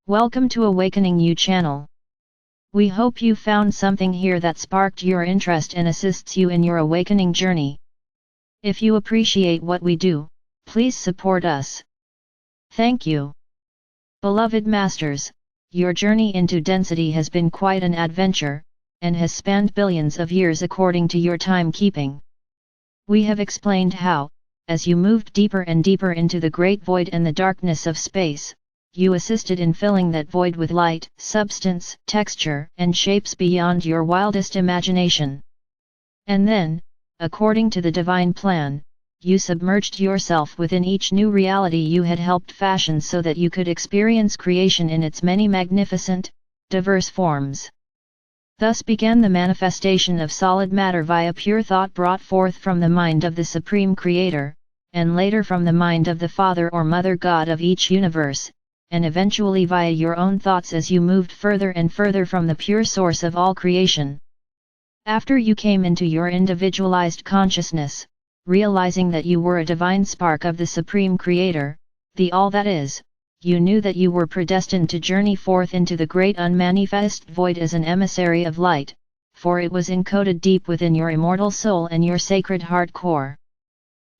Welcome to Awakening You channel. We hope you found something here that sparked your interest and assists you in your awakening journey. If you appreciate what we do, please support us. Thank you. Beloved Masters, your journey into density has been quite an adventure, and has spanned billions of years according to your timekeeping. We have explained how, as you moved deeper and deeper into the great void and the darkness of space, you assisted in filling that void with light, substance, texture, and shapes beyond your wildest imagination. And then, according to the divine plan, you submerged yourself within each new reality you had helped fashion so that you could experience creation in its many magnificent, diverse forms. Thus began the manifestation of solid matter via pure thought brought forth from the mind of the Supreme Creator, and later from the mind of the Father or Mother God of each universe, and eventually via your own thoughts as you moved further and further from the pure source of all creation. After you came into your individualized consciousness, realizing that you were a divine spark of the Supreme Creator, the All That Is, you knew that you were predestined to journey forth into the great unmanifest void as an emissary of light, for it was encoded deep within your immortal soul and your sacred heart core.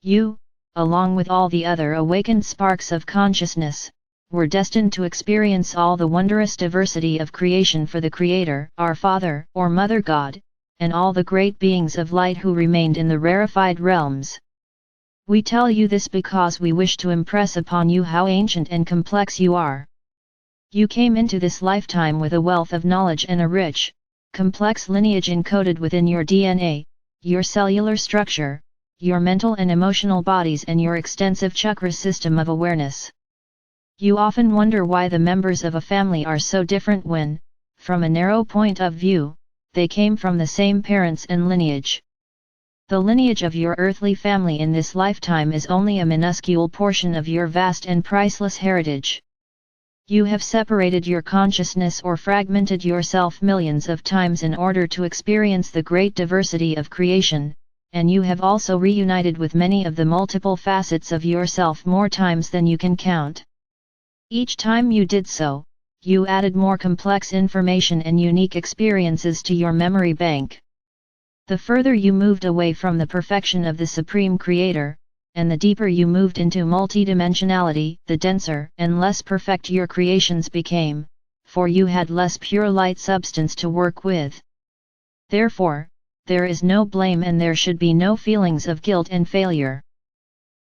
You, along with all the other awakened sparks of consciousness, were destined to experience all the wondrous diversity of creation for the Creator, our Father or Mother God, and all the great beings of light who remained in the rarefied realms. We tell you this because we wish to impress upon you how ancient and complex you are. You came into this lifetime with a wealth of knowledge and a rich, complex lineage encoded within your DNA, your cellular structure, your mental and emotional bodies and your extensive chakra system of awareness. You often wonder why the members of a family are so different when, from a narrow point of view, they came from the same parents and lineage. The lineage of your earthly family in this lifetime is only a minuscule portion of your vast and priceless heritage. You have separated your consciousness or fragmented yourself millions of times in order to experience the great diversity of creation, and you have also reunited with many of the multiple facets of yourself more times than you can count. Each time you did so, you added more complex information and unique experiences to your memory bank. The further you moved away from the perfection of the Supreme Creator, and the deeper you moved into multidimensionality, the denser and less perfect your creations became, for you had less pure light substance to work with. Therefore, there is no blame and there should be no feelings of guilt and failure.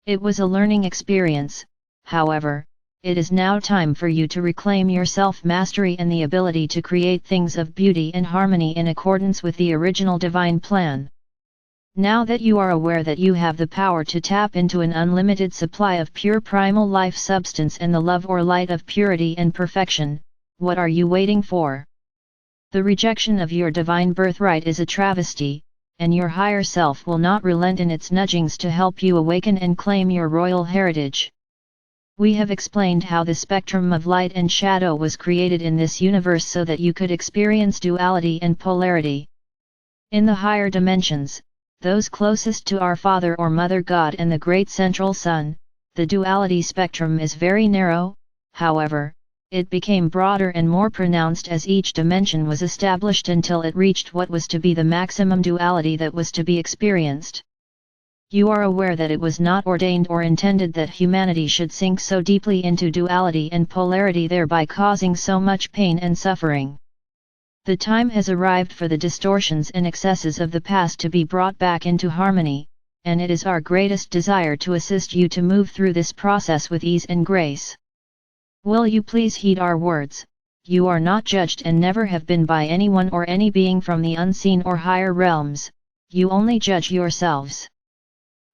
It was a learning experience, however. It is now time for you to reclaim your self-mastery and the ability to create things of beauty and harmony in accordance with the original divine plan. Now that you are aware that you have the power to tap into an unlimited supply of pure primal life substance and the love or light of purity and perfection, what are you waiting for? The rejection of your divine birthright is a travesty, and your higher self will not relent in its nudgings to help you awaken and claim your royal heritage. We have explained how the spectrum of light and shadow was created in this universe so that you could experience duality and polarity. In the higher dimensions, those closest to our Father or Mother God and the Great Central Sun, the duality spectrum is very narrow. However, it became broader and more pronounced as each dimension was established until it reached what was to be the maximum duality that was to be experienced. You are aware that it was not ordained or intended that humanity should sink so deeply into duality and polarity, thereby causing so much pain and suffering. The time has arrived for the distortions and excesses of the past to be brought back into harmony, and it is our greatest desire to assist you to move through this process with ease and grace. Will you please heed our words? You are not judged and never have been by anyone or any being from the unseen or higher realms. You only judge yourselves.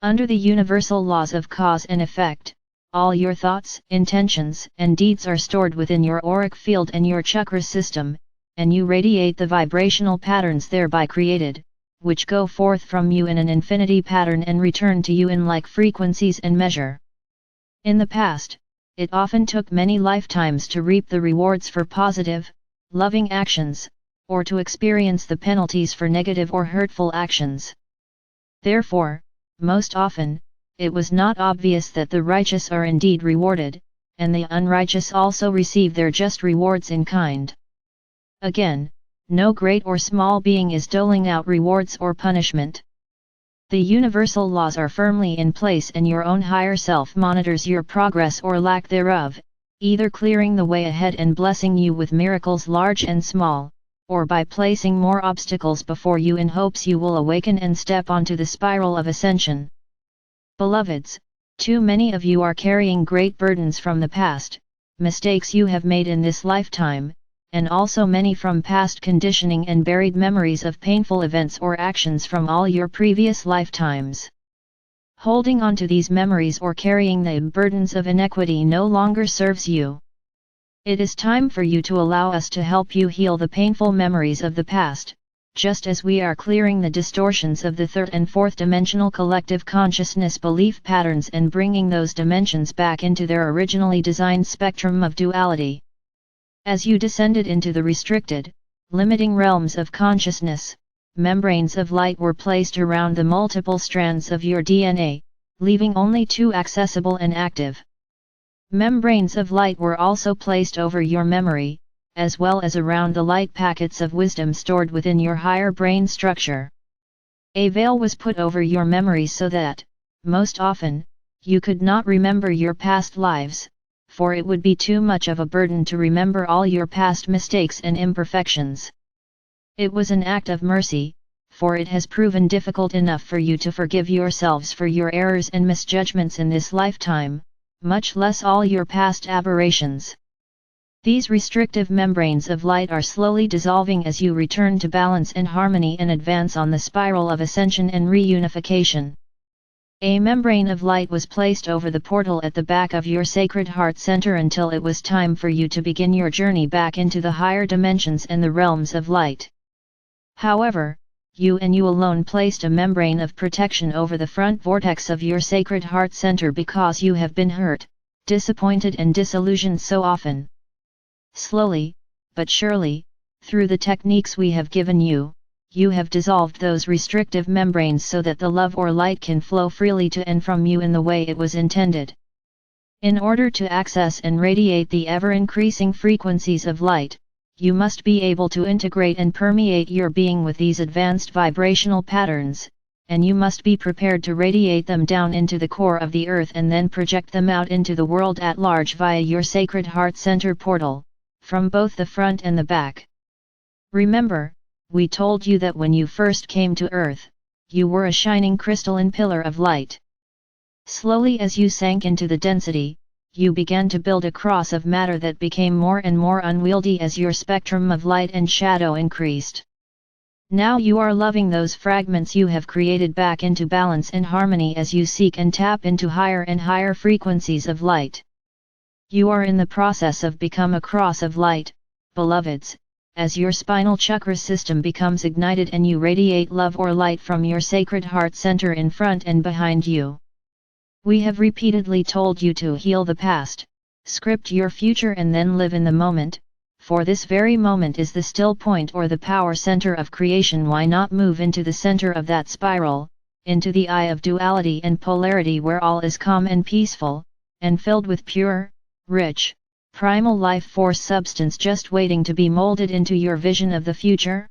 Under the universal laws of cause and effect, all your thoughts, intentions, and deeds are stored within your auric field and your chakra system, and you radiate the vibrational patterns thereby created, which go forth from you in an infinity pattern and return to you in like frequencies and measure. In the past, it often took many lifetimes to reap the rewards for positive, loving actions, or to experience the penalties for negative or hurtful actions. Therefore, most often, it was not obvious that the righteous are indeed rewarded, and the unrighteous also receive their just rewards in kind. Again, no great or small being is doling out rewards or punishment. The universal laws are firmly in place, and your own higher self monitors your progress or lack thereof, either clearing the way ahead and blessing you with miracles large and small, or by placing more obstacles before you in hopes you will awaken and step onto the spiral of ascension. Beloveds, too many of you are carrying great burdens from the past, mistakes you have made in this lifetime, and also many from past conditioning and buried memories of painful events or actions from all your previous lifetimes. Holding on to these memories or carrying the burdens of inequity no longer serves you. It is time for you to allow us to help you heal the painful memories of the past, just as we are clearing the distortions of the third and fourth dimensional collective consciousness belief patterns and bringing those dimensions back into their originally designed spectrum of duality. As you descended into the restricted, limiting realms of consciousness, membranes of light were placed around the multiple strands of your DNA, leaving only two accessible and active. Membranes of light were also placed over your memory, as well as around the light packets of wisdom stored within your higher brain structure. A veil was put over your memories so that, most often, you could not remember your past lives, for it would be too much of a burden to remember all your past mistakes and imperfections. It was an act of mercy, for it has proven difficult enough for you to forgive yourselves for your errors and misjudgments in this lifetime, much less all your past aberrations. These restrictive membranes of light are slowly dissolving as you return to balance and harmony and advance on the spiral of ascension and reunification. A membrane of light was placed over the portal at the back of your Sacred Heart Center until it was time for you to begin your journey back into the higher dimensions and the realms of light. However, you and you alone placed a membrane of protection over the front vortex of your Sacred Heart Center because you have been hurt, disappointed and disillusioned so often. Slowly, but surely, through the techniques we have given you, you have dissolved those restrictive membranes so that the love or light can flow freely to and from you in the way it was intended. In order to access and radiate the ever-increasing frequencies of light, you must be able to integrate and permeate your being with these advanced vibrational patterns, and you must be prepared to radiate them down into the core of the earth and then project them out into the world at large via your Sacred Heart Center portal, from both the front and the back. Remember, we told you that when you first came to Earth, you were a shining crystalline pillar of light. Slowly as you sank into the density, you began to build a cross of matter that became more and more unwieldy as your spectrum of light and shadow increased. Now you are loving those fragments you have created back into balance and harmony as you seek and tap into higher and higher frequencies of light. You are in the process of become a cross of light, beloveds, as your spinal chakra system becomes ignited and you radiate love or light from your Sacred Heart Center in front and behind you. We have repeatedly told you to heal the past, script your future and then live in the moment, for this very moment is the still point or the power center of creation. Why not move into the center of that spiral, into the eye of duality and polarity where all is calm and peaceful, and filled with pure, rich, primal life force substance just waiting to be molded into your vision of the future?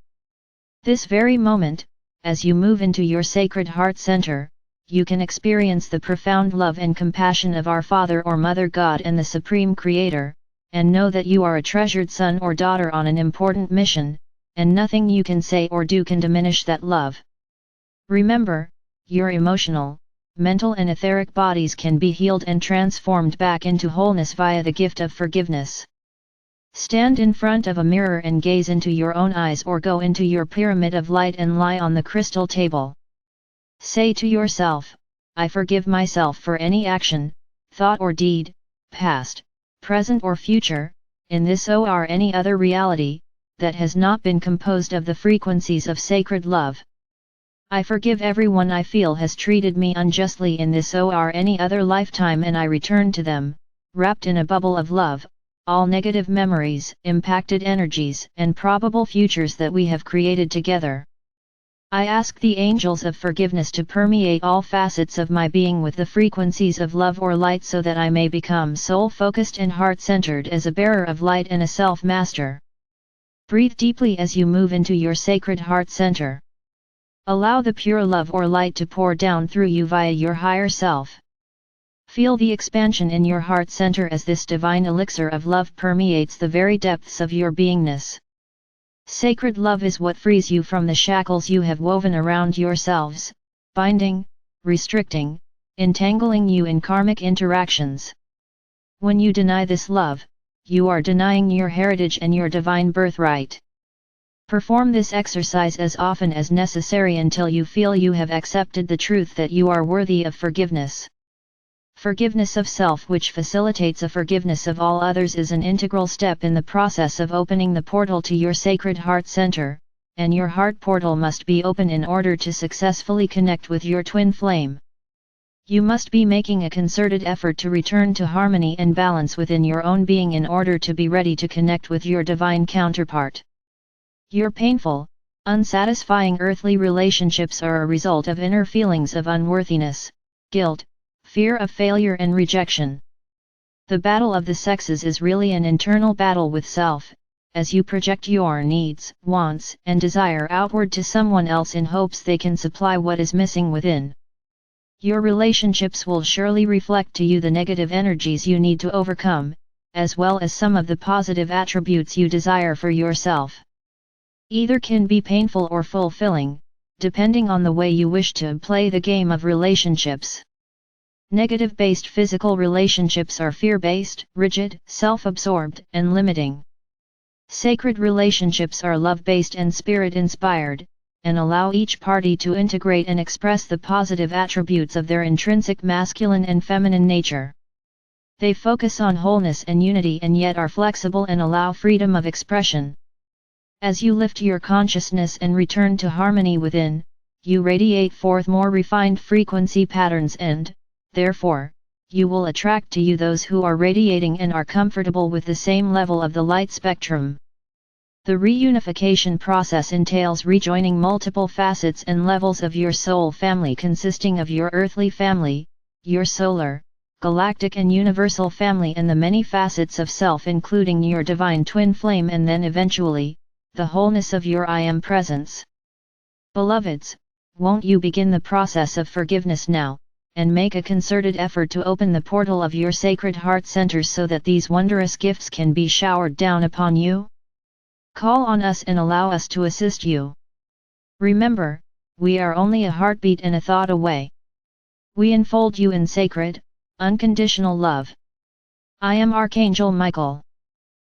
This very moment, as you move into your Sacred Heart Center, you can experience the profound love and compassion of our Father or Mother God and the Supreme Creator, and know that you are a treasured son or daughter on an important mission, and nothing you can say or do can diminish that love. Remember, your emotional, mental and etheric bodies can be healed and transformed back into wholeness via the gift of forgiveness. Stand in front of a mirror and gaze into your own eyes or go into your pyramid of light and lie on the crystal table. Say to yourself, I forgive myself for any action, thought or deed, past, present or future, in this or any other reality, that has not been composed of the frequencies of sacred love. I forgive everyone I feel has treated me unjustly in this or any other lifetime, and I return to them, wrapped in a bubble of love, all negative memories, impacted energies and probable futures that we have created together. I ask the angels of forgiveness to permeate all facets of my being with the frequencies of love or light so that I may become soul-focused and heart-centered as a bearer of light and a self-master. Breathe deeply as you move into your sacred heart center. Allow the pure love or light to pour down through you via your higher self. Feel the expansion in your heart center as this divine elixir of love permeates the very depths of your beingness. Sacred love is what frees you from the shackles you have woven around yourselves, binding, restricting, entangling you in karmic interactions. When you deny this love, you are denying your heritage and your divine birthright. Perform this exercise as often as necessary until you feel you have accepted the truth that you are worthy of forgiveness. Forgiveness of self, which facilitates a forgiveness of all others, is an integral step in the process of opening the portal to your sacred heart center, and your heart portal must be open in order to successfully connect with your twin flame. You must be making a concerted effort to return to harmony and balance within your own being in order to be ready to connect with your divine counterpart. Your painful, unsatisfying earthly relationships are a result of inner feelings of unworthiness, guilt, fear of failure and rejection. The battle of the sexes is really an internal battle with self, as you project your needs, wants, and desire outward to someone else in hopes they can supply what is missing within. Your relationships will surely reflect to you the negative energies you need to overcome, as well as some of the positive attributes you desire for yourself. Either can be painful or fulfilling, depending on the way you wish to play the game of relationships. Negative-based physical relationships are fear-based, rigid, self-absorbed, and limiting. Sacred relationships are love-based and spirit-inspired, and allow each party to integrate and express the positive attributes of their intrinsic masculine and feminine nature. They focus on wholeness and unity and yet are flexible and allow freedom of expression. As you lift your consciousness and return to harmony within, you radiate forth more refined frequency patterns and, therefore, you will attract to you those who are radiating and are comfortable with the same level of the light spectrum. The reunification process entails rejoining multiple facets and levels of your soul family consisting of your earthly family, your solar, galactic and universal family and the many facets of self including your divine twin flame and then eventually, the wholeness of your I Am presence. Beloveds, won't you begin the process of forgiveness now, and make a concerted effort to open the portal of your sacred heart centers so that these wondrous gifts can be showered down upon you? Call on us and allow us to assist you. Remember, we are only a heartbeat and a thought away. We enfold you in sacred, unconditional love. I am Archangel Michael.